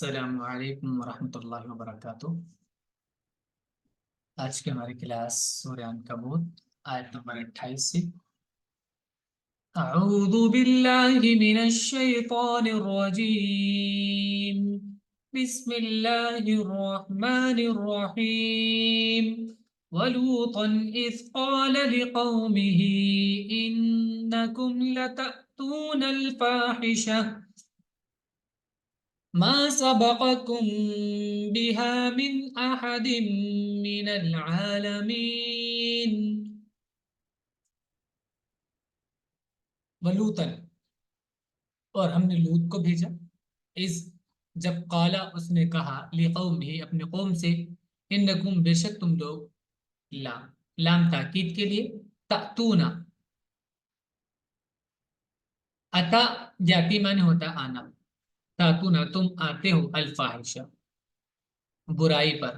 السلام علیکم ورحمۃ اللہ وبرکاتہ۔ آج کی ہماری کلاس سورہ عنکبوت آیت نمبر 28 سے۔ اعوذ باللہ من الشیطان الرجیم، بسم اللہ الرحمن الرحیم۔ ولوطا اذ قال لقومه انکم لتأتون الفاحشہ ما سبقكم بها من احد من العالمین۔ ولوطا، اور ہم نے لوط کو بھیجا، اس جب قالا اس نے کہا، لقومہ اپنے قوم سے، انکم بے شک تم لوگ، لام تاکید کے لیے، تأتونا اتا جاتی معنی ہوتا آنا، تأتونا تم آتے ہو، الفاحشہ برائی پر،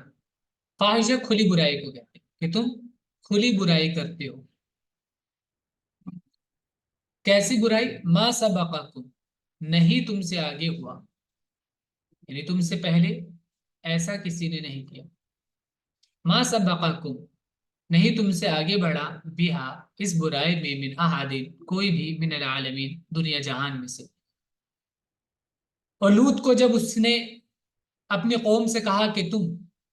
فاحشہ کھلی برائی کو کہتے ہیں کہ تم کھلی برائی کرتے ہو۔ کیسی برائی؟ ما سبقکم نہیں تم سے آگے ہوا، یعنی تم سے پہلے ایسا کسی نے نہیں کیا۔ ما سبقکم نہیں تم سے آگے بڑھا، بہا اس برائی میں، من احد کوئی بھی، من العالمین دنیا جہان میں سے۔ اور لوط کو جب اس نے اپنی قوم سے کہا کہ تم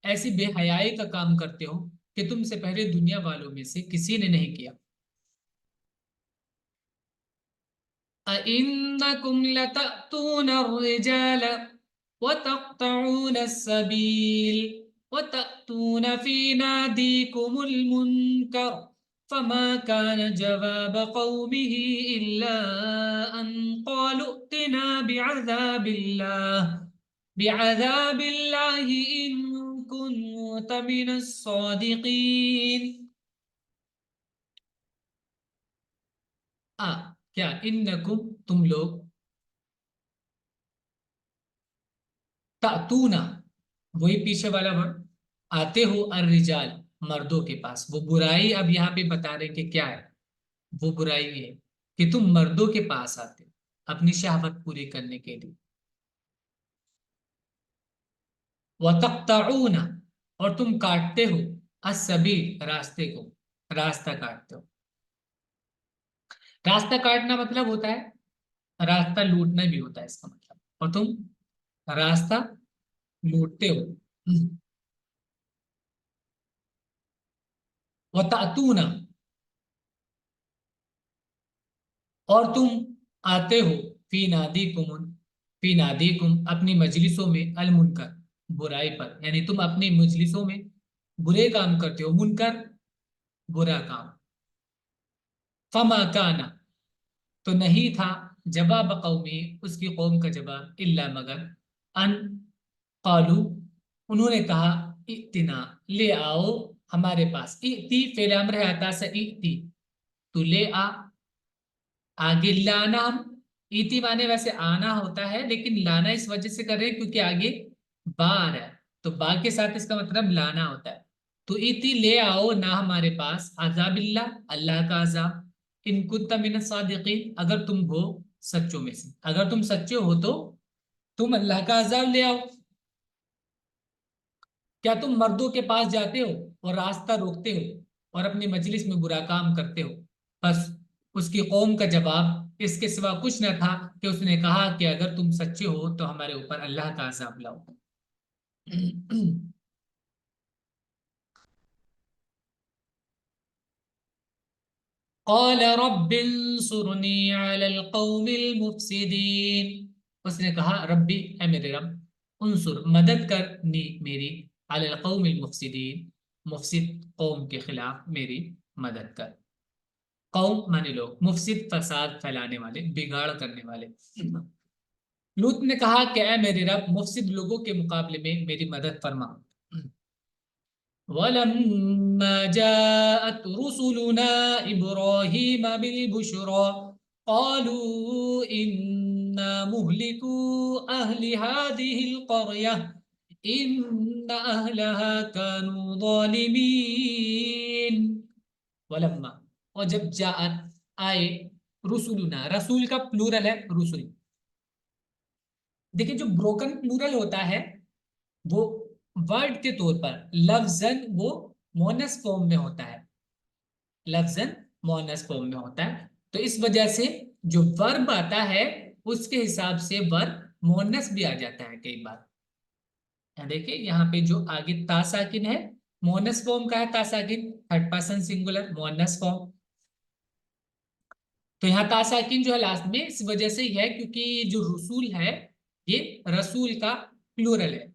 ایسی بے حیائی کا کام کرتے ہو کہ تم سے پہلے دنیا والوں میں سے کسی نے نہیں کیا۔ أَإِنَّكُمْ لَتَأْتُونَ الرِّجَالَ وَتَقْطَعُونَ السَّبِيلَ وَتَأْتُونَ فِي نَادِيكُمُ الْمُنكَرَ فَمَا كَانَ جَوَابَ قَوْمِهِ إِلَّا أَنْ قَالُوا ائْتِنَا بِعَذَابِ اللَّهِ إِن كُنتَ مِنَ الصَّادِقِينَ۔ کیا انکم تم لوگ، تأتونا وہی پیچھے والا ورڈ، آتے ہو، الرجال مردوں کے پاس۔ وہ برائی اب یہاں پہ بتا رہے کہ کیا ہے وہ برائی، یہ ہے کہ تم مردوں کے پاس آتے ہو اپنی شہوت پوری کرنے کے لیے۔ وتقطعون اور تم کاٹتے ہو، السبیل راستے کو، راستہ کاٹتے ہو۔ راستہ کاٹنا مطلب ہوتا ہے راستہ لوٹنا بھی ہوتا ہے اس کا مطلب، اور تم راستہ لوٹتے ہو۔ وتأتون اور تم آتے ہو، فی نادیکم اپنی مجلسوں میں، المنکر برائی پر، یعنی تم اپنی مجلسوں میں برے کام کرتے ہو، منکر برا کام۔ فما کانا تو نہیں تھا، جواب قومی اس کی قوم کا جواب، الا مگر، ان قالو انہوں نے کہا، ائتنا لے آؤ ہمارے پاس، ائتی فعل امر ہے آتا سے ائتی تو لے آگے لانا، ہم ایتی مانے ویسے آنا ہوتا ہے لیکن لانا اس وجہ سے کر رہے ہیں کیونکہ آگے با آ رہا ہے، تو با کے ساتھ اس کا مطلب لانا ہوتا ہے۔ تو ایتی لے آؤ نہ ہمارے پاس، عذاب اللہ اللہ کا عذاب، ان کنت من الصادقین اگر تم ہو سچوں میں سے، اگر تم سچے ہو تو تم اللہ کا عذاب لے آؤ۔ کیا تم مردوں کے پاس جاتے ہو اور راستہ روکتے ہو اور اپنی مجلس میں برا کام کرتے ہو؟ بس اس کی قوم کا جواب اس کے سوا کچھ نہ تھا کہ اس نے کہا کہ اگر تم سچے ہو تو ہمارے اوپر اللہ کا عذاب لاؤ۔ قال رب انصرنی علی القوم المفسدین، اس نے کہا ربی اے میرے رب، انصر مدد کرنی میری، علی القوم المفسدین مفسد قوم کے خلاف میری مدد کر۔ قوم مانے لوگ، مفسد فساد پھیلانے والے، بگاڑ کرنے والے۔ لوط نے کہا کہ اے میرے رب مفسد لوگوں کے مقابلے میں میری مدد فرما۔ وَلَمَّا جَاءَتْ رُسُلُنَا إِبْرَاهِيمَ بِالْبُشْرَى قَالُوا إِنَّا مُهْلِكُو أَهْلِ هَذِهِ الْقَرْيَةِ إِنَّ أَهْلَهَا كَانُوا ظَالِمِينَ۔ وَلَمَّا اور جب جاءت آئے، رسولنا رسول کا پلورل ہے رسول، देखिए जो ब्रोकन प्लूरल होता है वो वर्ड के तौर पर लफ्जन वो मोनस फॉर्म में होता है, लफ्जन मोनस फॉर्म में होता है। तो इस वजह से जो वर्ब आता है उसके हिसाब से वर्ब मोनस भी आ जाता है कई बार। देखिए यहाँ पे जो आगे ता साकिन है मोनस फॉर्म का है, ता साकिन थर्ड पर्सन सिंगुलर मोनस फॉर्म। तो यहाँ ता साकिन जो है लास्ट में इस वजह से ही है क्योंकि जो रसूल है ये रसूल का प्लूरल है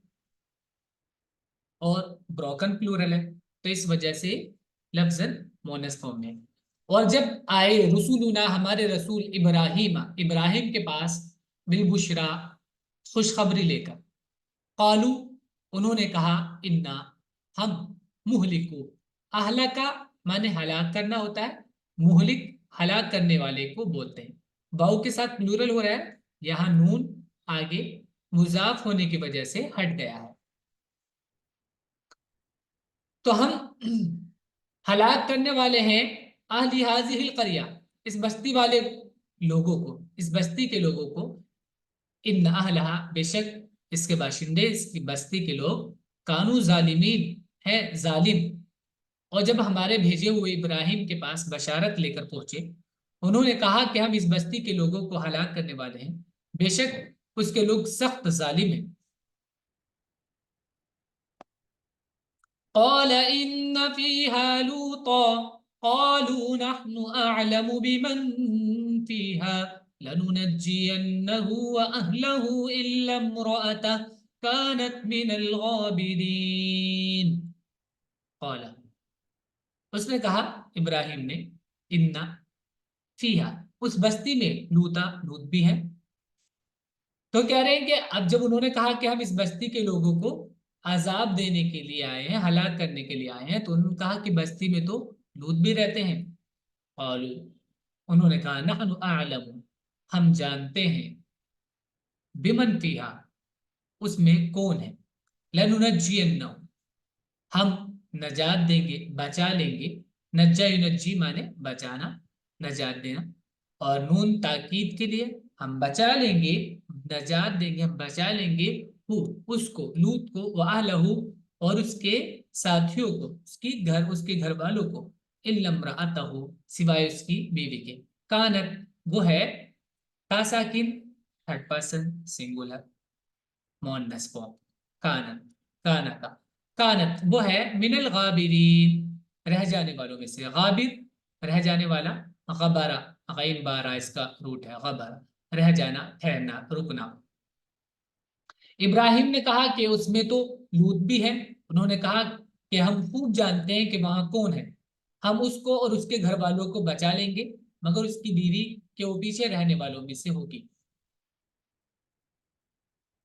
और ब्रोकन प्लूरल है, तो इस वजह से लफ्जन मोनस फॉर्म में। और जब आए रसूलुना हमारे रसूल इब्राहिम इब्राहिम के पास बिलबुशरा खुशखबरी लेकर, कालू उन्होंने कहा इन्ना हम मुहलिकू, अहलका माने हलाक करना होता है, मुहलिक हलाक करने वाले को बोलते हैं। वाऊ के साथ प्लूरल हो रहा है, यहाँ नून आगे मुजाफ होने की वजह से हट गया है। तो हम हलाक करने वाले हैं अहली हाजिहिल करिया, इस बस्ती वाले लोगों को, इस बस्ती के लोगों को। इन अहलहा बेशक इसके बाशिंदे, इसकी बस्ती के लोग, कानू जालिमीन है जालिम। और जब हमारे भेजे हुए इब्राहिम के पास बशारत लेकर पहुंचे, उन्होंने कहा कि हम इस बस्ती के लोगों को हलाक करने वाले हैं, बेशक उसके लोग सख्त जालिम हैं। قال إن فيها لوطا قالوا نحن أعلم بمن فيها لننجينه وأهله إلا امرأته كانت من الغابرين। قال उसने कहा इब्राहिम ने, इन्ना फीहा उस बस्ती में लूता लूत भी है। तो कह रहे हैं कि अब जब उन्होंने कहा कि हम इस बस्ती के लोगों को अजाब देने के लिए आए हैं, हलाक करने के लिए आए हैं, तो उन्होंने कहा कि बस्ती में तो लूत भी रहते हैं। और उन्होंने कहा नहनु आलम हम जानते हैं, बिमन फीहा उसमें कौन है, लनुनज्जियन्नहु हम नजात देंगे, बचा लेंगे। नज्जा युनज्जी माने बचाना, नजात देना। और नून ताकीद के लिए, हम बचा लेंगे, नजात देंगे, हम बचा लेंगे हु उसको, लूत को, व अहलहु और उसके साथियों को, उसकी घर उसके घर वालों को, इल्लम्राअतहु सिवाय उसकी बीवी के। कानत वो है, तासाकिन थर्ड पर्सन सिंगुलर मोनस फॉर्म, कानत काना का, कानत वो है मिनल गाबिरीन रह जाने वालों में से, गाबिर रह जाने वाला, गबारा गैन बारा इसका रूट है, गबारा रह जाना, ठहरना, रुकना। इब्राहिम ने कहा कि उसमें तो लूत भी है। उन्होंने कहा कि हम खूब जानते हैं कि वहां कौन है, हम उसको और उसके घर वालों को बचा लेंगे, मगर उसकी बीवी के वो पीछे रहने वालों में से होगी।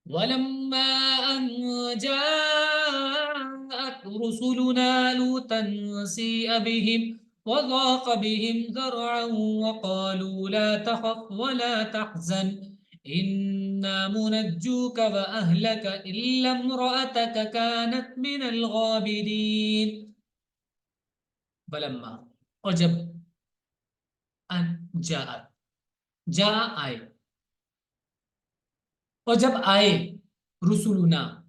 ولما أن جاءت رسلنا لوطا سيء بهم وضاق بهم ذرعا وقالوا لا تخف ولا تحزن إنا منجوك وأهلك إلا امرأتك كانت من الغابرين। ولما और जब अन जात जा आए, और जब आए रुसुलुना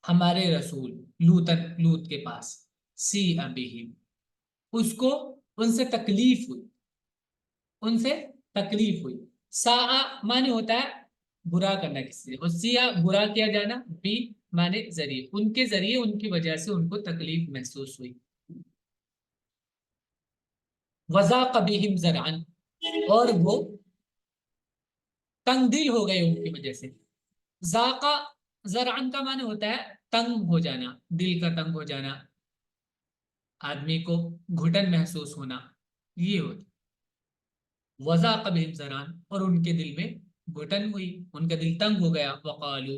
हमारे रसूल लूतन लूत के पास, सी अबीहिम उसको उनसे तकलीफ हुई, उनसे तकलीफ हुई। सा माने होता है बुरा करना किसी से, और सिया बुरा किया जाना, बी माने जरिए, उनके जरिए उनकी वजह से उनको तकलीफ महसूस हुई। वज़ाक़ बिहिम ज़रअन और वो तंगदिल हो गए उनकी वजह से। ज़ाक़ा ज़रअन का माने होता है तंग हो जाना, दिल का तंग हो जाना, आदमी को घुटन महसूस होना, ये होता। वज़ाक़ बिहिम ज़रअन और उनके दिल में घुटन हुई, उनका दिल तंग हो गया। वक़ालू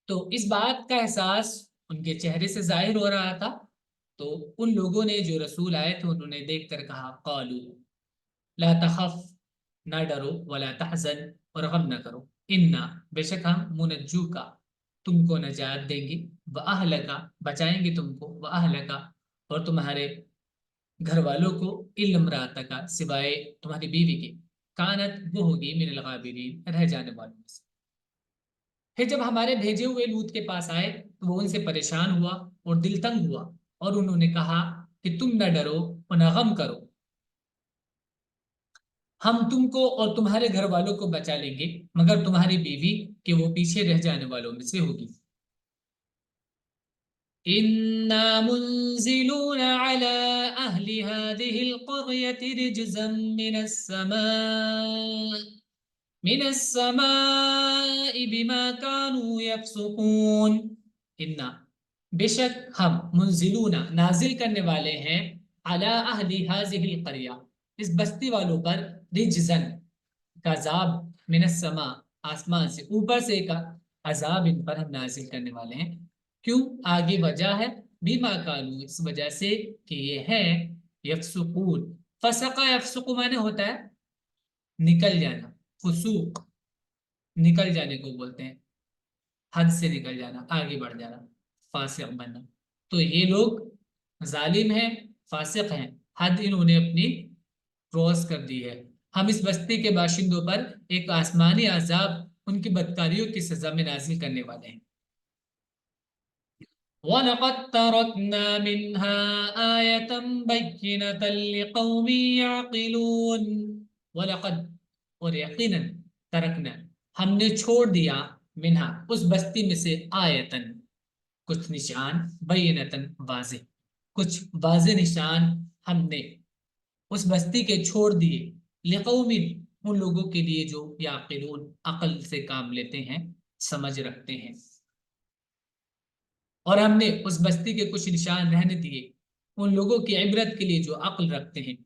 तो इस बात का एहसास उनके चेहरे से जाहिर हो रहा था। तो उन लोगों ने जो रसूल आए थे उन्होंने देखकर कहा, क़ालू ला तखफ ना डरो, वला तहज़न और गम न करो, इन्ना बेशक हम मुनज्जू का तुमको नजात देंगे, व अहलका बचाएंगे तुमको, व अहलका और तुम्हारे घर वालों को, इल्लम्राता का सिवाय तुम्हारी बीवी के, कानत वो होगी मिनल गाबिरीन रह जाने वालों में से। پھر جب ہمارے بھیجے ہوئے لوط کے پاس آئے تو وہ ان سے پریشان ہوا اور دل تنگ ہوا، اور انہوں نے کہا کہ تم نہ ڈرو اور نہ غم کرو، ہم تم کو اور تمہارے گھر والوں کو بچا لیں گے، مگر تمہاری بیوی کہ وہ پیچھے رہ جانے والوں میں سے ہوگی۔ إنا منزلون على أهل هذه القرية رجزا من السماء بما كانوا يفسقون۔ انا بے شک ہم منزلون نازل کرنے والے ہیں على أهل هذه القرية اس بستی والوں پر رجزن کا عذاب، من السماء آسمان سے، اوپر سے ایک عذاب ان پر ہم نازل کرنے والے ہیں۔ کیوں؟ آگے وجہ ہے بیما کانو، اس وجہ سے کہ یہ ہے یفسقون۔ فسقہ یفسق معنی ہوتا ہے نکل جانا، فسوق نکل جانے کو بولتے ہیں، حد سے نکل جانا، آگے بڑھ جانا، فاسق بننا۔ تو یہ لوگ ظالم ہیں، فاسق ہیں، حد انہوں نے اپنی کراس کر دی ہے۔ ہم اس بستی کے باشندوں پر ایک آسمانی عذاب ان کی بدکاریوں کی سزا میں نازل کرنے والے ہیں۔ وَلَقَدْ تَرَكْنَا مِنْهَا آيَةً بَيِّنَةً لِقَوْمٍ يَعْقِلُونَ۔ وَلَقَدْ اور یقیناً ترکنا ہم نے چھوڑ دیا منہا اس بستی میں سے آیتن کچھ نشان، بینتن واضح، کچھ واضح نشان ہم نے اس بستی کے چھوڑ دیے، لقوم ان لوگوں کے لیے جو یعقلون عقل سے کام لیتے ہیں، سمجھ رکھتے ہیں۔ اور ہم نے اس بستی کے کچھ نشان رہنے دیے ان لوگوں کی عبرت کے لیے جو عقل رکھتے ہیں۔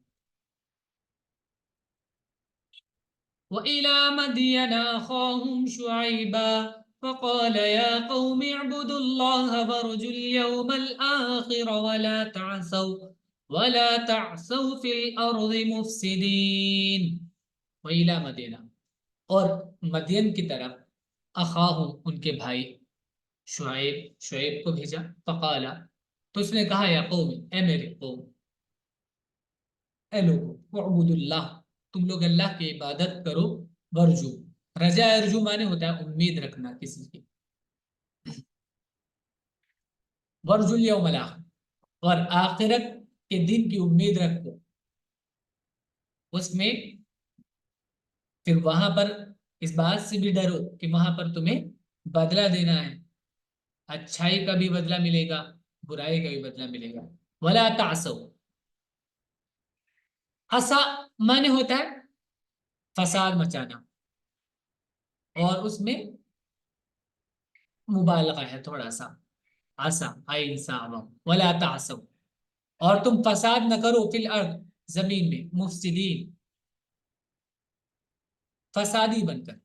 وَإِلَى مَدْيَنَ أَخَاهُمْ شُعَيْبًا فَقَالَ يَا قَوْمِ اعْبُدُوا اللَّهَ وَارْجُوا الْيَوْمَ الْآخِرَ وَلَا تَعْثَوْا فِي الْأَرْضِ مُفْسِدِينَ۔ وَإِلَى مَدْيَنَ اور مدین کی طرف، اخاہم ان کے بھائی، شعیب کو بھیجا، فقالا تو اس نے کہا، یا قوم اے میرے قوم، اے لوگو، اعبد اللہ تم لوگ اللہ کی عبادت کرو، ورجو رجا ارجو مانے ہوتا ہے امید رکھنا کسی کی، ورجو الیوم الاخر اور آخرت کے دن کی امید رکھو۔ اس میں پھر وہاں پر اس بات سے بھی ڈرو کہ وہاں پر تمہیں بدلہ دینا ہے، اچھائی کا بھی بدلہ ملے گا، برائی کا بھی بدلہ ملے گا۔ ولا تعصوا، عصا مانے ہوتا ہے فساد مچانا، اور اس میں مبالغہ ہے تھوڑا سا، عصا اے انسان، ولا تعصوا اور تم فساد نہ کرو، فی الارض زمین میں، مفسدین فسادی بن کر۔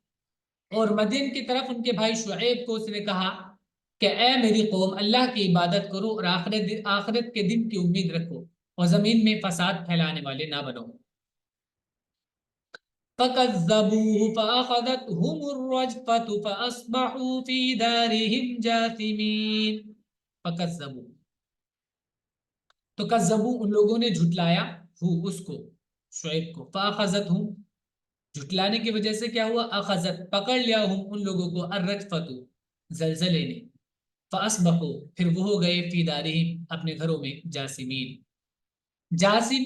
اور مدین کی طرف ان کے بھائی شعیب کو اس نے کہا کہ اے میری قوم، اللہ کی عبادت کرو اور آخرت کے دن کی امید رکھو، اور زمین میں فساد پھیلانے والے نہ بنو۔ فَكَذَّبُوهُ فَأَخَذَتْهُمُ الرَّجْفَةُ فَأَصْبَحُوا فِي دَارِهِمْ جَاثِمِينَ۔ فَكَذَّبُوا تو کذبوا ان لوگوں نے جھٹلایا، اس کو شعیب کو، فَأَخَذَتْهُمْ جھٹلانے کی وجہ سے کیا ہوا، اخذت پکڑ لیا ہم ان لوگوں کو، الرجفۃ زلزلے نے، فاصبحوا پھر وہ ہو گئے، فی دارہم اپنے گھروں میں، جاسمین جاسم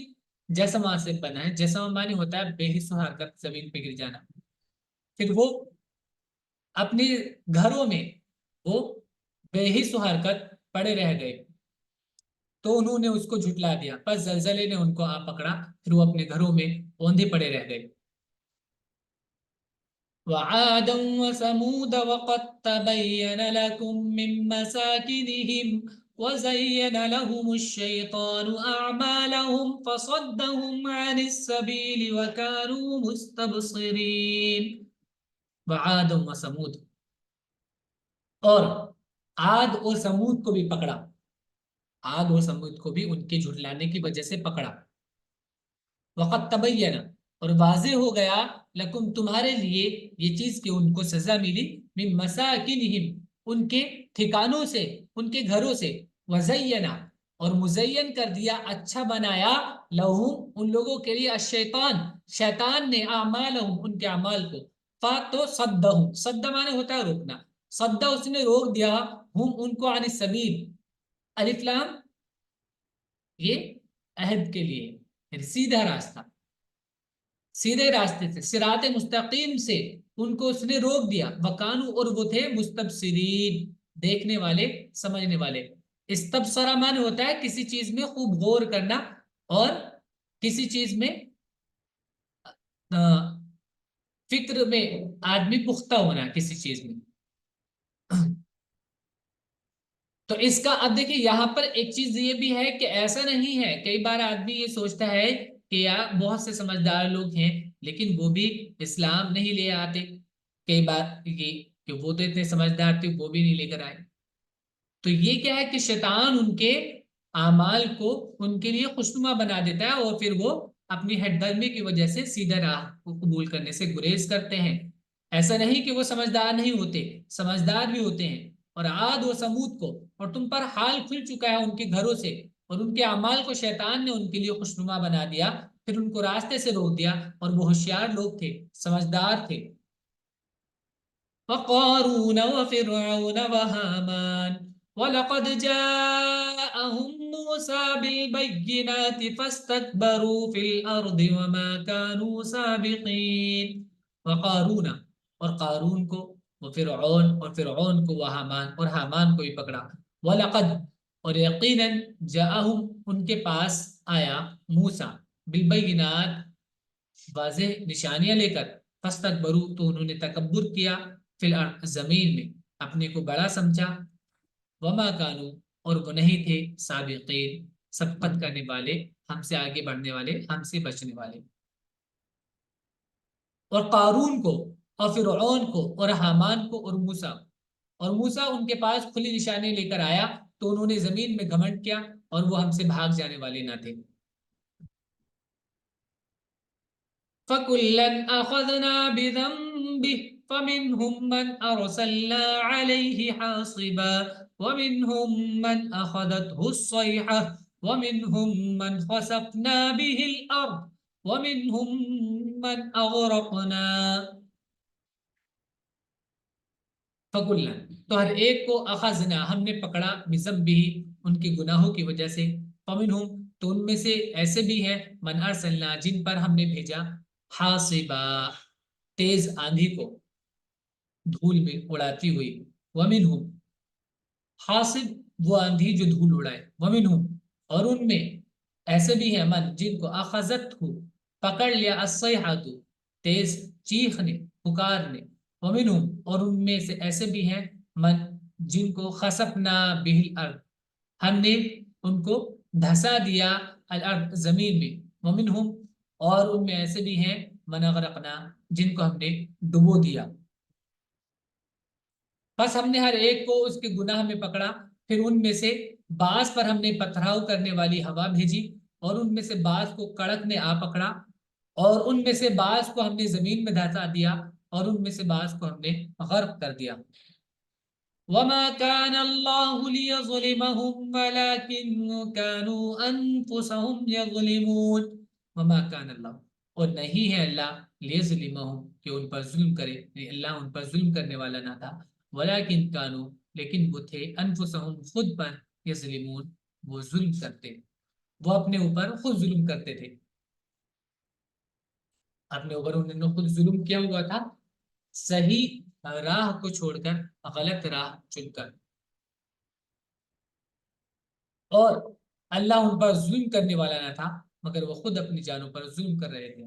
جسما سے بنا ہے، جسما معنی ہوتا ہے بے حس و حرکت، زمین پہ گر جانا، پھر وہ اپنے گھروں میں وہ بے حس و حرکت پڑے رہ گئے، تو انہوں نے اس کو جھٹلا دیا، پس زلزلے نے ان کو آ پکڑا، پھر وہ اپنے گھروں میں اوندھے پڑے رہ گئے۔ وعادا وثمود وقد تبين لكم من مساكنهم وزين لهم الشيطان أعمالهم فصدهم عن السبيل وكانوا مستبصرين۔ وعاد وثمود اور عاد اور سمود کو بھی پکڑا، عاد اور سمود کو بھی ان کے جھٹلانے کی وجہ سے پکڑا۔ وقت تبین اور واضح ہو گیا، لکم تمہارے لیے یہ چیز کہ ان کو سزا ملی، من مساکنہم ان کے ٹھکانوں سے، ان کے گھروں سے، وزینا اور مزین کر دیا، اچھا بنایا، لہم ان لوگوں کے لیے، الشیطان شیطان نے، اعمالہم ان کے اعمال کو، فاتو صدہم، صد مانے ہوتا ہے روکنا، सद्दा उसने रोक दिया, हम उनको अन सबील, अलिफ लाम ये अहद के लिए, यानी सीधा रास्ता, सीधे रास्ते से, सिराते मुस्तकीम से उनको उसने रोक दिया। वकानू और वो थे मुस्तबसिरीन, देखने वाले, समझने वाले। इस्तबसरा मान होता है किसी चीज में खूब गौर करना, और किसी चीज में अ, फिक्र में आदमी पुख्ता होना किसी चीज में। तो इसका अब देखिए यहाँ पर एक चीज ये भी है कि ऐसा नहीं है, कई बार आदमी ये सोचता है कि यार बहुत से समझदार लोग हैं लेकिन वो भी इस्लाम नहीं ले आते, कई बार ये कि वो तो इतने समझदार थे वो भी नहीं लेकर आए। तो ये क्या है कि शैतान उनके आमाल को उनके लिए खुशनुमा बना देता है, और फिर वो अपनी हठधर्मी की वजह से सीधा राह को कबूल करने से गुरेज करते हैं। ऐसा नहीं कि वो समझदार नहीं होते, समझदार भी होते हैं। और आद व समूद को, और तुम पर हाल खुल चुका है उनके घरों से, और उनके अमाल को शैतान ने उनके लिए खुशनुमा बना दिया, फिर उनको रास्ते से रोक दिया, और वो होशियार लोग थे, समझदार थे। وقارون وفرعون وهامان ولقد جاءهم موسى بالبينات فاستكبروا في الأرض وما كانوا سابقين। وقارون और कारून को, वो फिरऔन और फिरऔन को, वह हामान और हामान को भी पकड़ा। वलक़द और यकीनन जाअहुम उनके पास आया, मूसा बिलबयिनात वाज़ेह निशानियां लेकर, फस्तकबरू तो उन्होंने तकब्बुर किया, फिल अर्द जमीन में अपने को बड़ा समझा, वमा कानू और वो नहीं थे, साबिकीन सबकत करने वाले, हमसे आगे बढ़ने वाले, हमसे बचने वाले। और कारून को और फिरऔन को और हामान को और मूसा उनके पास खुली निशानी लेकर आया, तो उन्होंने जमीन में घमंड किया और वो हमसे भाग जाने वाले ना थे। फकुल्लन अखज़ना बिज़ंबिह फमिनहुम मन अरसलना अलैहि हासिबा वमिनहुम मन अखज़तहु अस्सैहा वमिनहुम मन खसफना बिहिल अर्द वमिनहुम मन अगरकना। फकुल्लन तो हर एक को, अखज़ना हमने पकड़ा, बिज़ंबिही उनके गुनाहों की वजह से, फमिनहुम तो उनमें से ऐसे भी हैं, मन अरसलना जिन पर हमने भेजा, हासिबा तेज आंधी को धूल में उड़ाती हुई, वमिनहुम हासिब वो आंधी जो धूल उड़ाए, वमिनहुम और उनमें ऐसे भी है, मन जिनको अखजत हो पकड़ लिया, अस्सैहातु तेज चीखने पुकारने, वमिनहुम और उनमें से ऐसे भी हैं, मन जिनको खसफना बिहिल अर्द हमने उनको धसा दिया, अल अर्द जमीन में, वमिनहुम और उनमें ऐसे भी हैं, मन अगरकना जिनको हमने डुबो दिया। बस हमने हर एक को उसके गुनाह में पकड़ा, फिर उनमें से बास पर हमने पथराव करने वाली हवा भेजी, और उनमें से बास को कड़क ने आ पकड़ा, और उनमें से बास को हमने जमीन में धंसा दिया, और उनमें से बास को हमने गर्क कर दिया। वमा कान अल्लाहु लियज़लिमहुम वलाकिन कानू अनफुसहुम यज़लिमून। वमा कान अल्लाह और नहीं है अल्लाह, लियज़लिमहुम कि उन पर जुल्म करे, अल्लाह उन पर जुल्म करने वाला ना था, वलाकिन कानू लेकिन वो थे, अनफुसहुम खुद पर, यज़लिमून वो जुल्म करते, वो अपने ऊपर खुद जुल्म करते थे, अपने ऊपर उन्होंने खुद जुल्म किया हुआ था, सही राह को छोड़कर गलत राह चुनकर। और अल्लाह उन पर जुल्म करने वाला ना था, मगर वो खुद अपनी जानों पर जुल्म कर रहे थे।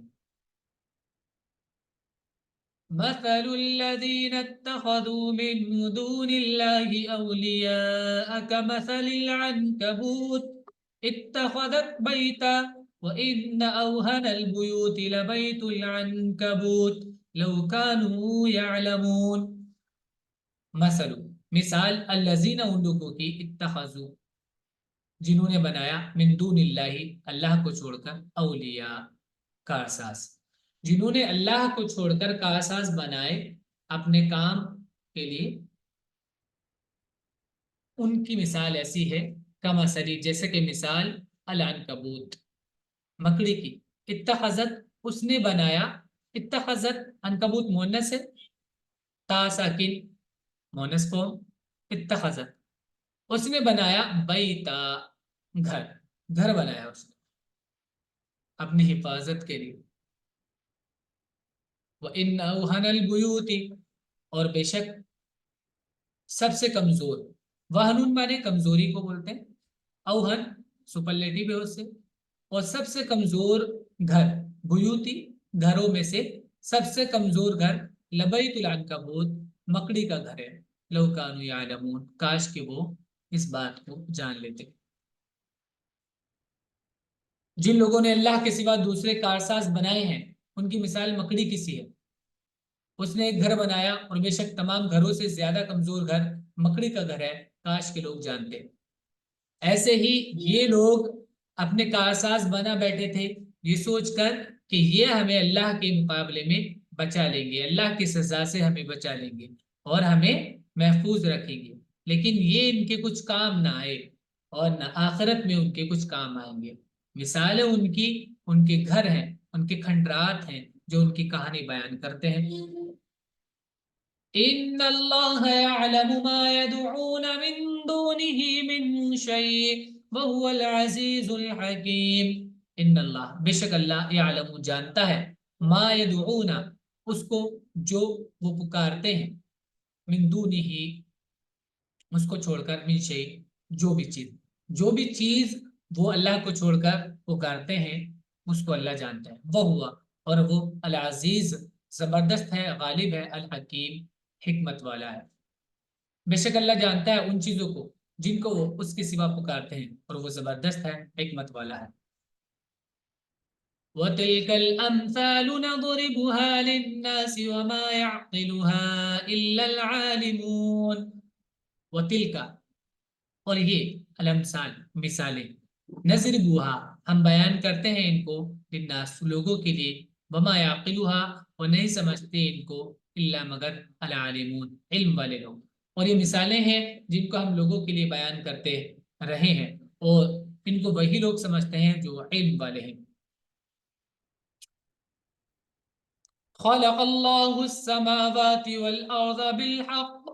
मसलुल्लज़ीन इत्तख़ज़ू मिन दूनिल्लाहि औलिया कमसलिल अन्कबूत इत्तख़ज़त बैता व इन्न अवहनल बुयूति लबैतुल अन्कबूत लौ कानू यअलमून। मसलु मिसाल, अल्लज़ीन उन लोगों की, इत्तख़ज़ू जिन्होंने बनाया, मिन दूनिल्लाहि अल्लाह को छोड़कर, औलिया कारसाज जिन्होंने अल्लाह को छोड़कर कारसाज बनाए अपने काम के लिए, उनकी मिसाल ऐसी है, कमसली जैसे कि मिसाल, अल अनकबूत मकड़ी की, इत्तखज़त उसने बनाया, इत्तखज़त अनकबूत मुअन्नस है, ता साकिन मोनस फॉर्म, इत्तखज़, उसने बनाया, बैता, घर, घर बनाया उसने अपनी हिफाजत के लिए। वो इन औहनल बुयूति, और बेशक सबसे कमजोर, वहनुन माने कमजोरी को बोलते हैं, औहन सुपरलेटिव है उससे, और सबसे कमजोर घर, बुयूती घरों में से सबसे कमजोर घर, लबैतुल अनकबूत, मकड़ी का घर है, लौ कानू यालमून, काश कि वो इस बात को जान लेते। जिन लोगों ने अल्लाह के सिवा दूसरे कारसाज बनाए हैं उनकी मिसाल मकड़ी की सी है। उसने एक घर बनाया और बेशक तमाम घरों से ज्यादा कमजोर घर मकड़ी का घर है, काश के लोग जानते। ऐसे ही ये लोग अपने कारसाज बना बैठे थे ये सोचकर कि ये हमें अल्लाह के मुकाबले में बचा लेंगे, अल्लाह की सजा से हमें बचा लेंगे और हमें महफूज रखेंगे, लेकिन ये इनके कुछ काम ना आए और न आखिरत में उनके कुछ काम आएंगे। मिसालें उनकी, उनके घर हैं, उनके खंडरात हैं जो उनकी कहानी बयान करते हैं। इन्नल्लाह यअलमु मा यदऊन मिन दूनिही मिन शै वहुवल अज़ीज़ुल हकीम। इन्नल्लाह, बेशक अल्लाह, यअलमु, जानता है, मा यदऊना, उसको जो वो पुकारते हैं, मिन दूनिही, उसको छोड़कर, मिन शै, जो भी चीज, जो भी चीज वो अल्लाह को छोड़कर पुकारते हैं उसको अल्लाह जानता है। वह हुआ, और वो अल अजीज, जबरदस्त है, गालिब है, अल हकीम, हिकमत वाला है। बेशक अल्लाह जानता है उन चीजों को जिनको वो उसके सिवा पुकारते हैं और वो जबरदस्त है, हिकमत वाला है। वतिल्कल अम्सालु नदरिबुहा लिन्नासि वमा यअक़िलुहा इल्लल आलिमून। वतिल्का, और ये अलमसाल, मिसालें, नज़रिबुहा, हम बयान करते हैं इनको, लिन्नास, लोगों के लिए, वमा याक़िलुहा, और नहीं समझते इनको, इल्ला, मगर, अल आलिमून, इल्म वाले लोग। और ये मिसालें हैं जिनको हम लोगों के लिए बयान करते रहे हैं और इनको वही लोग समझते हैं जो इल्म वाले हैं। खलक़ल्लाहुस समावाति वल अर्ज़ बिल हक़्क़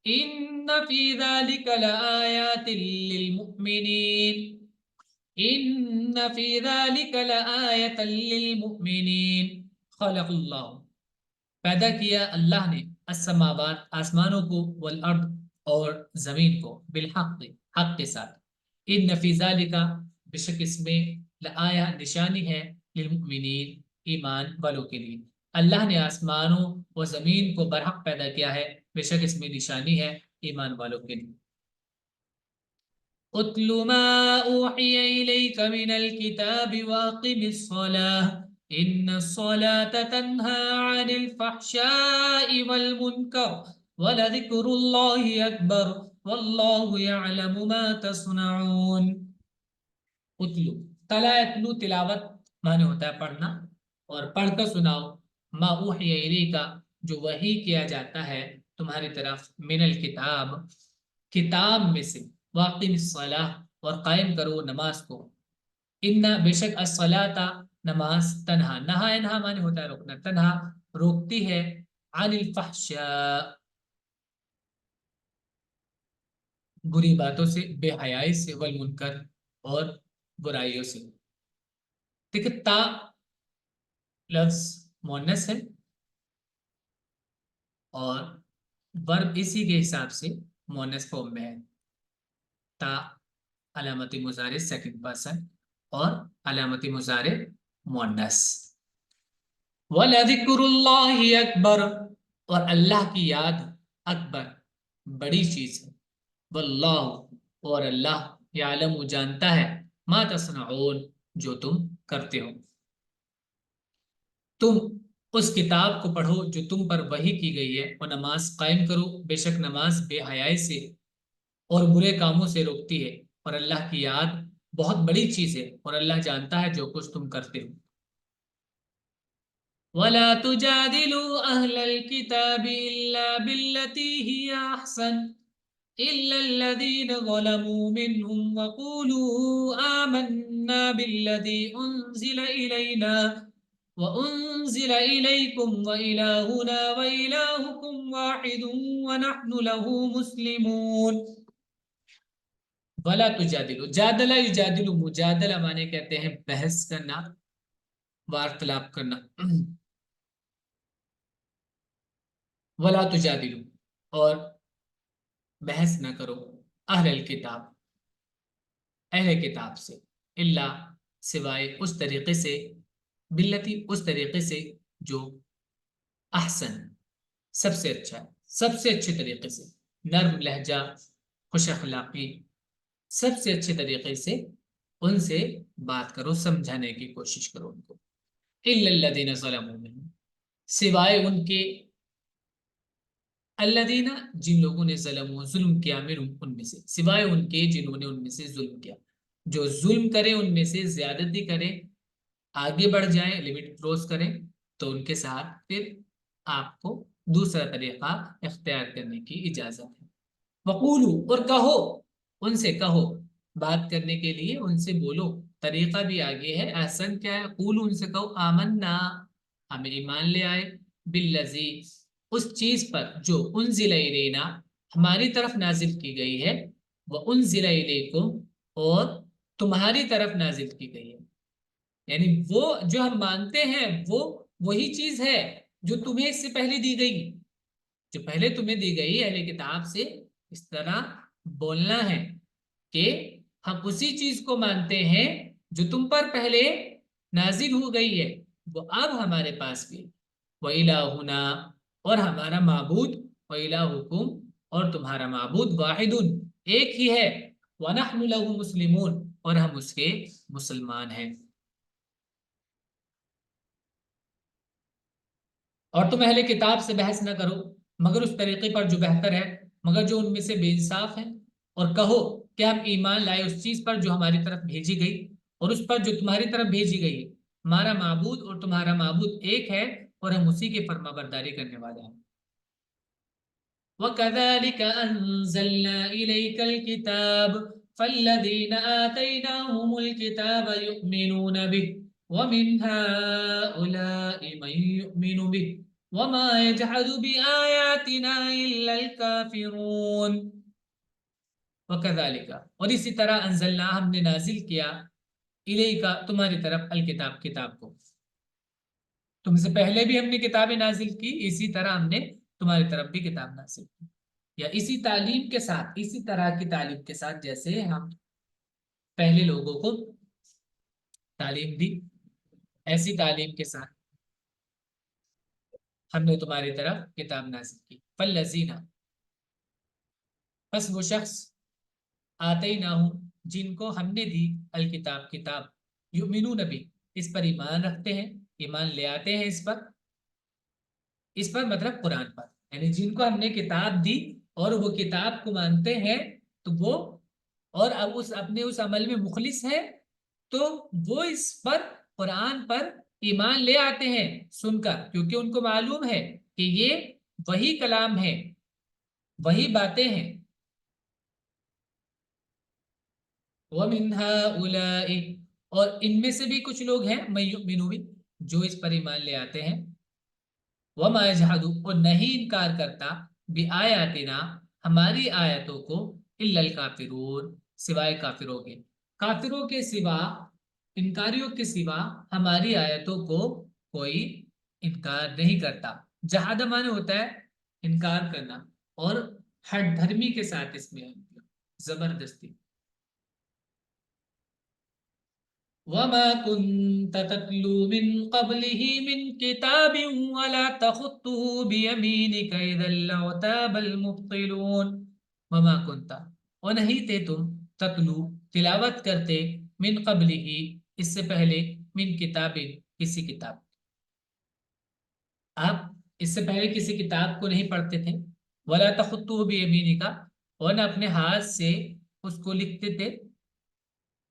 इन्न फ़ी ज़ालिका लआयातिल लिल मुमिनीन। इन्न फ़ी ज़ालिका लआयतन लिल मुमिनीन। खलक़ल्लाहु, पैदा किया अल्लाह ने, अस्समावात, आसमानों को, वल अर्द, और जमीन को, बिल हक़्क़, हक़ के साथ। इन्न फ़ी ज़ालिका, बेशक इसमें, लआया, निशानी है, लिल मुमिनीन, ईमान वालों के लिए। अल्लाह ने आसमानों व जमीन को बरहक पैदा किया है, बेशक इसमें निशानी है ईमान वालों के लिए। उत्लु मा ऊहिय इलैक मिनल किताबि वाक़िमिस्सलाह इन्नस्सलाता तन्हा अनिल फ़हशाइ वल मुनकर वलज़िक्रुल्लाहि अकबर वल्लाहु यअलमु मा तस्नऊन। उतलू, तला यतलू, तिलावत माने होता है पढ़ना, और पढ़कर सुनाओ, मा उहिया इलैका, जो वही किया जाता है तुम्हारी तरफ, मिनल किताब, किताब में से, वाक़िमिस्सलाह, और कायम करो नमाज को। इन्ना, बेशक, अस्सलाता, नमाज, तन्हा, नहा इन्हा माने होता है रोकना, तन्हा रोकती है, अनिल फहशा, बुरी बातों से, बेहयाई से, वल मुनकर, और बुराइयों से। देखिए, ता लफ्ज मोनस है और वर्ब इसी के हिसाब से मोनस फॉर्म में है। ता अलामती मुजारे सेकंड पर्सन और अलामती मुजारे मोनस। वलज़िक्रुल्लाहि अकबर, और अल्लाह की याद, अकबर, बड़ी चीज है, वल्लाहु, और अल्लाह, यालमु, जानता है, मा तस्नऊन, जो तुम करते हो। तुम उस किताब को पढ़ो जो तुम पर वही की गई है और नमाज कायम करो, बेशक नमाज बेहयाई से और बुरे कामों से रोकती है, और अल्लाह की याद बहुत बड़ी चीज है और अल्लाह जानता है जो कुछ तुम करते हो। वला तुजादिलू अहलल किताबी इल्ला बिल्लती हिया अहसन इल्ला अल्लज़ीना ज़लमू मिनहुम वक़ूलू आमन्ना बिल्लज़ी उन्ज़िला इलैना وَأُنزِلَ إِلَيْكُمْ وَإِلَٰهُنَا وَإِلَٰهُكُمْ وَاحِدٌ وَنَحْنُ لَهُ مُسْلِمُونَ. ولا تجادلو، جادلہ یجادلو، مجادلہ مانے کہتے ہیں بحث کرنا، وارتلاب کرنا. ولا تجادلو، اور بحث نہ کرو، اہل الکتاب، اہل کتاب سے، الا سوائے اس طریقے سے، بلتی اس طریقے سے جو احسن سب سے اچھا ہے، سب سے اچھے طریقے سے، نرم لہجہ، خوش اخلاقی، سب سے اچھے طریقے سے ان سے بات کرو، سمجھانے کی کوشش کرو ان کو. الا الذین ظلموا منہم، سوائے ان کے، الذین جن لوگوں نے ظلم کیا، منہم ان میں سے، سوائے ان کے جنہوں نے ان میں سے ظلم کیا. جو ظلم کرے ان میں سے، زیادتی کرے، آگے بڑھ جائیں، لمٹ کراس کریں، تو ان کے ساتھ پھر آپ کو دوسرا طریقہ اختیار کرنے کی اجازت ہے. وقولو، اور کہو، ان سے کہو، بات کرنے کے لیے ان سے بولو، طریقہ بھی آگے ہے. احسن کیا ہے؟ قولو، ان سے کہو، آمنا، ہمیں ایمان لے آئے، بالذی، اس چیز پر جو انزل الینا، ہماری طرف نازل کی گئی ہے، وانزل الیکم، اور تمہاری طرف نازل کی گئی ہے. یعنی وہ جو ہم مانتے ہیں وہ وہی چیز ہے جو تمہیں اس سے پہلے دی گئی، جو پہلے تمہیں دی گئی اہل کتاب سے. اس طرح بولنا ہے کہ ہم اسی چیز کو مانتے ہیں جو تم پر پہلے نازل ہو گئی ہے، وہ اب ہمارے پاس بھی. وَإِلَٰهُنَا، اور ہمارا معبود، وَإِلَٰهُكُمْ، اور تمہارا معبود، واحد، ایک ہی ہے، وَنَحْنُ لَهُ مُسْلِمُونَ، اور ہم اس کے مسلمان ہیں. اور تم اہل کتاب سے بحث نہ کرو مگر اس طریقے پر جو بہتر ہے، مگر جو ان میں سے بے انصاف ہے. اور کہو کہ ہم ایمان لائے اس چیز پر جو ہماری طرف بھیجی گئی، اور اس پر جو تمہاری طرف بھیجی گئی. ہمارا معبود اور تمہارا معبود ایک ہے، اور ہم اسی کی فرما برداری کرنے والے ہیں. وَكَذَلِكَ أَنزَلْنَا إِلَيْكَ الْكِتَابَ فَالَّذِينَ آتَيْنَاهُمُ الْكِتَابَ يُؤْمِنُونَ بِهِ وَمِنْ هَؤُلَاءِ مَن يُؤْمِنُ بِهِ وَمَا يَجْحَدُ بِآيَاتِنَا إِلَّا الْكَافِرُونَ. وَكَذَلِكَ، اور اسی طرح، انزلنا، ہم نے نازل کیا، الیکا، تمہاری طرف، الکتاب، کتاب کو. تم سے پہلے بھی ہم نے کتابیں نازل کی، اسی طرح ہم نے تمہاری طرف بھی کتاب نازل کی، یا اسی تعلیم کے ساتھ، اسی طرح کی تعلیم کے ساتھ جیسے ہم پہلے لوگوں کو تعلیم دی، ایسی تعلیم کے ساتھ ہم نے تمہاری طرف کتاب نازل کی. فالذین، بس وہ شخص، آتیناہم، جن کو ہم نے دی، الکتاب، کتاب، یؤمنون بہ، اس پر ایمان رکھتے ہیں، ایمان لے آتے ہیں اس پر مطلب قرآن پر. یعنی جن کو ہم نے کتاب دی اور وہ کتاب کو مانتے ہیں، تو وہ، اور اب اپنے اس عمل میں مخلص ہے، تو وہ اس پر، قرآن پر ایمان لے آتے ہیں سن کر، کیونکہ ان کو معلوم ہے کہ یہ وہی کلام ہے، وہی باتیں ہیں. وَمِنْ هَؤُلَاءِ، اور ان میں سے بھی کچھ لوگ ہیں، مَن یُؤْمِنُ بِهِ، جو اس پر ایمان لے آتے ہیں. وَمَا يَجْحَدُ، اور نہیں انکار کرتا، بِآیاتنا، ہماری آیتوں کو، إِلَّا الْكَافِرُونَ، سوائے کافروں کے. کافروں کے سوا، انکاریوں کے سوا ہماری آیتوں کو کوئی انکار نہیں کرتا. جہاد مانے ہوتا ہے انکار کرنا، اور ہٹ دھرمی کے ساتھ اس میں زبردستی. وَمَا كُنْتَ تَتْلُو مِنْ قَبْلِهِ مِنْ كِتَابٍ وَلَا تَخُطُّهُ بِيَمِينِكَ إِذًا لَارْتَابَ الْمُبْطِلُونَ. وَمَا كُنْتَ، اور نہیں تھے تم، تتلو، تلاوت کرتے، من قبلہ، اس سے پہلے، من کتاب، کسی کتاب. آپ اس سے پہلے کسی کتاب کو نہیں پڑھتے تھے. وَلَا تَخُطُّهُ بِيَمِينِكَ، اور نہ اپنے ہاتھ سے اس کو لکھتے تھے.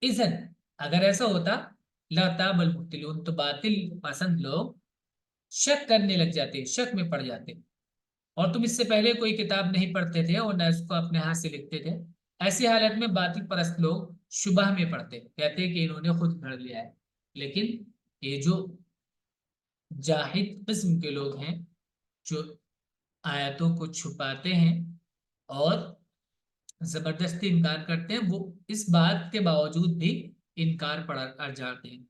اذن، اگر ایسا ہوتا، لَارْتَابَ الْمُبْطِلُونَ، تو باطل پسند لوگ شک کرنے لگ جاتے، شک میں پڑ جاتے. اور تم اس سے پہلے کوئی کتاب نہیں پڑھتے تھے اور نہ اس کو اپنے ہاتھ سے لکھتے تھے. ایسی حالت میں باطل پرست لوگ شبہ میں پڑھتے، کہتے کہ انہوں نے خود گھڑ لیا ہے. لیکن یہ جو जाहिद किस्म के लोग हैं जो आयतों को छुपाते हैं और जबरदस्ती इनकार करते हैं, वो इस बात के बावजूद भी इनकार पड़ कर जाते हैं।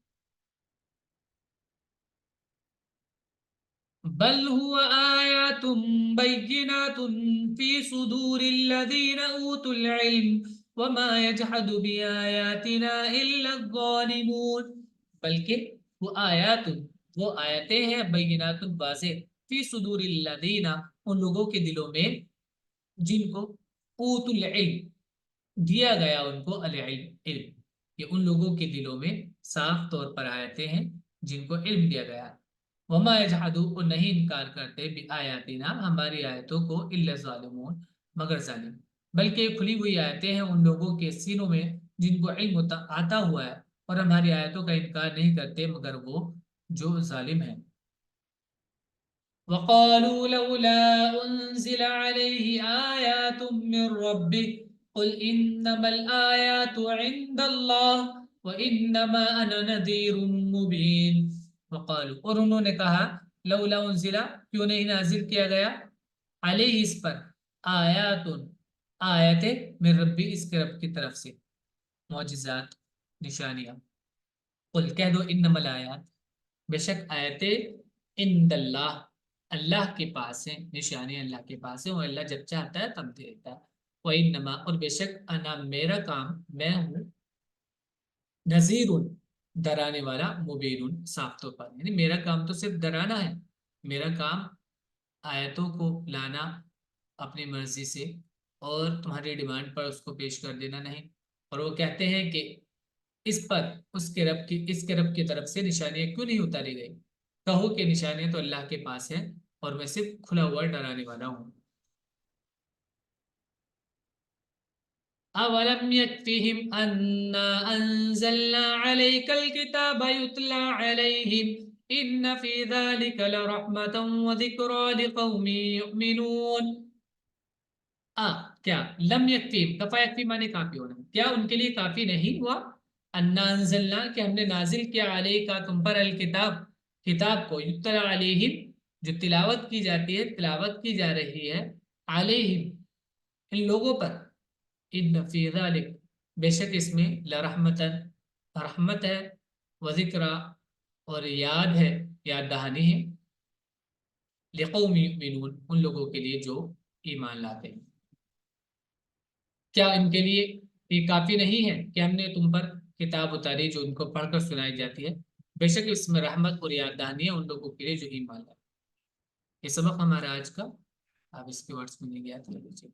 बल हुआ आयातुम बय्यिनातुन फी सुदूरिल्लज़ीना ऊतुल इल्म वमा यजहदु बिआयातिना इल्ला ज़ालिमून। बल्कि वो आयातुन, वो आयतें हैं, बय्यिनातुन वाज़ेह, फी सुदूरिल्लज़ीना, उन लोगों के दिलों में जिनको ऊतुल इल्म, दिया गया उनको अल इल्म, इल्म, ये उन लोगों के दिलों में साफ तौर पर आयतें हैं जिनको इल्म दिया गया है। वमा यजहदु, और नहीं इनकार करते, भी आयातिना, हमारी आयतों को, इल्ला ज़ालिमून, मगर जालिम। बल्कि खुली हुई आयतें हैं उन लोगों के सीनों में जिनको इल्म आता हुआ है और हमारी आयतों का इनकार नहीं करते मगर वो जो जालिम है। वक़ालू लौला उन्ज़िला अलैहि आयातुम मिर रब्बिह कुल इन्नमल आयातु इंदल्लाह व इन्नमा अना नज़ीरुम मुबीन। वक़ालू, और उन्होंने कहा, लौला उन्ज़िला, क्यों नहीं नाजिल किया गया, अलैहि, इस पर, आयातुन, आयतें, मिर रब्बी, इसके रब की तरफ से, मौजिज़ात, निशानियाँ। कुल, कह दो, इन्नमल आयात, बेशक आयतें, इंदल्लाह, अल्लाह के पास है, निशानी अल्लाह के पास है, वो अल्लाह जब चाहता है तब देता है। वही नमा, और बेशक, अना, मेरा काम, मैं हूँ, नजीरुन, डराने वाला, मुबीनुन, साफ तौर पर, यानी मेरा काम तो सिर्फ डराना है। मेरा काम आयतों को लाना अपनी मर्जी से और तुम्हारी डिमांड पर उसको पेश कर देना नहीं। और वो कहते हैं कि इस पर उसके रब की, इसके रब की तरफ से निशानियां क्यों नहीं उतारी गई। कहो कि निशानियां तो अल्लाह के पास है और मैं सिर्फ खुला हुआ डराने वाला हूँ। अवलम यक्फिहिम अन्ना अंज़लना अलैकल किताब युतला अलैहिम इन्न फी ज़ालिका लरहमतन व ज़िक्रा लिक़ौमिन युमिनून। आ, क्या, लम यक्फी, कफा यक्फी माने काफी होना, क्या उनके लिए काफी नहीं हुआ, अन्ना अंज़लना, कि हमने नाजिल किया, अलैका, तुम पर, अल किताब, किताब को, युतला अलैहिम, जो तिलावत की जाती है, तिलावत की जा रही है, अलैहिम, इन लोगों पर, इन फी ज़ालिक, बेशक इसमें, लरहमतन, रहमत है, व ज़िक्रा, और याद है, याद दहानी है, लिक़ौम युमिनून, उन लोगों के लिए जो ईमान लाते हैं। क्या इनके लिए ये काफी नहीं है कि हमने तुम पर किताब उतारी जो उनको पढ़कर सुनाई जाती है। बेशक इसमें रहमत और याद दहानी है उन लोगों के लिए जो ईमान लाए। ये सबक हमारा आज का, आप इसके वर्ड्स में नहीं गया था।